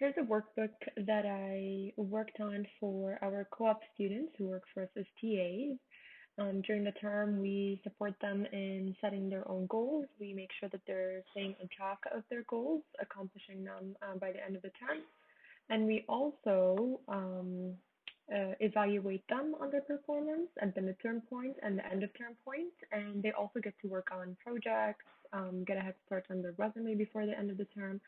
Here's a workbook that I worked on for our co-op students who work for us as TAs. During the term, we support them in setting their own goals. We make sure that they're staying on track of their goals, accomplishing them by the end of the term. And we also evaluate them on their performance at the midterm point and the end of term point. And they also get to work on projects, get a head start on their resume before the end of the term.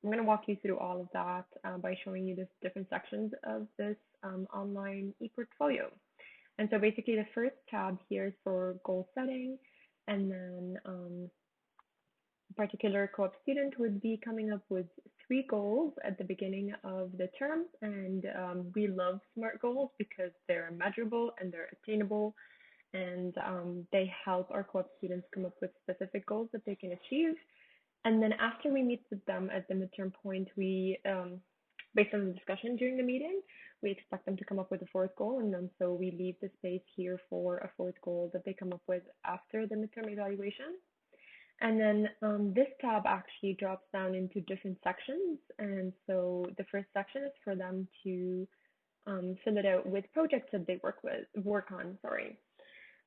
I'm going to walk you through all of that by showing you the different sections of this online e-portfolio. And so basically the first tab here is for goal setting, and then a particular co-op student would be coming up with 3 goals at the beginning of the term. And we love SMART goals because they're measurable and they're attainable, and they help our co-op students come up with specific goals that they can achieve. And then after we meet with them at the midterm point, we, based on the discussion during the meeting, we expect them to come up with a 4th goal. And then so we leave the space here for a 4th goal that they come up with after the midterm evaluation. And then this tab actually drops down into different sections. And so the first section is for them to fill it out with projects that they work on.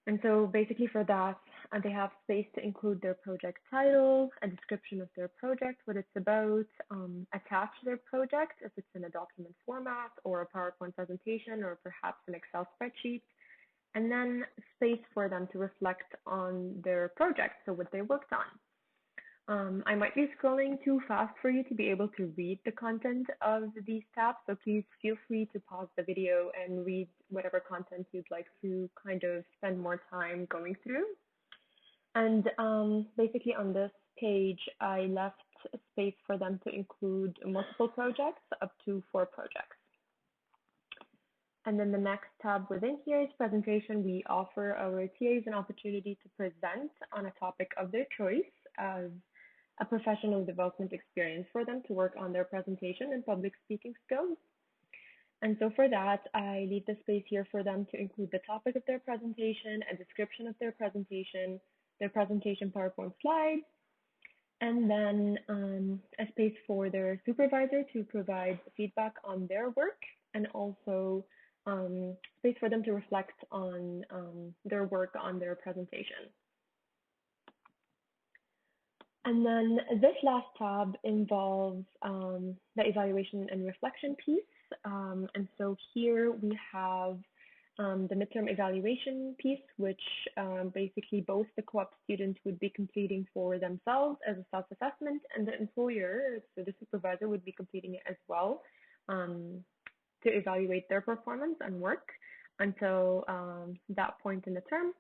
And so basically for that, they have space to include their project title, a description of their project, what it's about, attach their project if it's in a document format or a PowerPoint presentation or perhaps an Excel spreadsheet, and then space for them to reflect on their project, so what they worked on. I might be scrolling too fast for you to be able to read the content of these tabs, so please feel free to pause the video and read whatever content you'd like to kind of spend more time going through. And basically on this page, I left space for them to include multiple projects, up to 4 projects. And then the next tab within here is presentation. We offer our TAs an opportunity to present on a topic of their choice as a professional development experience for them to work on their presentation and public speaking skills. And so for that, I leave the space here for them to include the topic of their presentation, a description of their presentation PowerPoint slides, and then a space for their supervisor to provide feedback on their work, and also space for them to reflect on their work on their presentation. And then this last tab involves the evaluation and reflection piece. And so here we have the midterm evaluation piece, which basically both the co-op students would be completing for themselves as a self-assessment, and the employer, so the supervisor, would be completing it as well to evaluate their performance and work until that point in the term.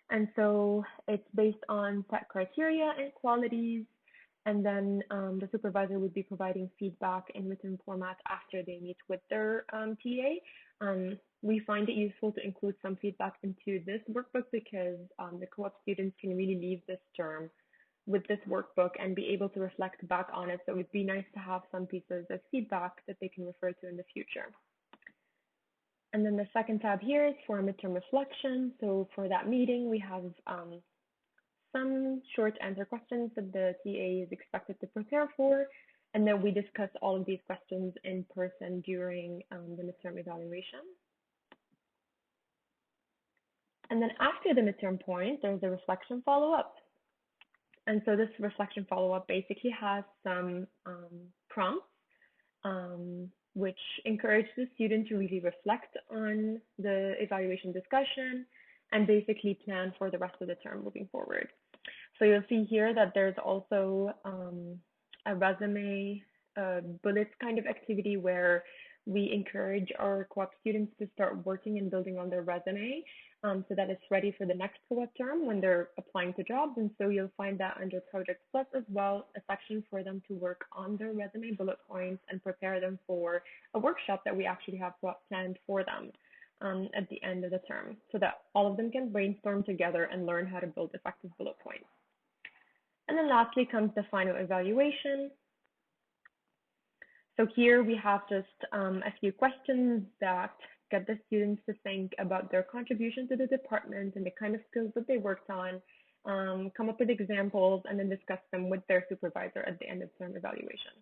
And so it's based on set criteria and qualities, and then the supervisor would be providing feedback in written format after they meet with their TA. We find it useful to include some feedback into this workbook because the co-op students can really leave this term with this workbook and be able to reflect back on it. So it would be nice to have some pieces of feedback that they can refer to in the future. And then the second tab here is for midterm reflection. So for that meeting, we have some short answer questions that the TA is expected to prepare for, and then we discuss all of these questions in person during the midterm evaluation. And then after the midterm point, there's a reflection follow-up. And so this reflection follow-up basically has some prompts which encourage the student to really reflect on the evaluation discussion and basically plan for the rest of the term moving forward. So you'll see here that there's also a resume bullets kind of activity where we encourage our co-op students to start working and building on their resume so that it's ready for the next co-op term when they're applying to jobs. And so you'll find that under Project Plus as well, a section for them to work on their resume bullet points and prepare them for a workshop that we actually have planned for them at the end of the term, so that all of them can brainstorm together and learn how to build effective bullet points. And then lastly comes the final evaluation. So here we have just a few questions that get the students to think about their contribution to the department and the kind of skills that they worked on, come up with examples, and then discuss them with their supervisor at the end of term evaluation.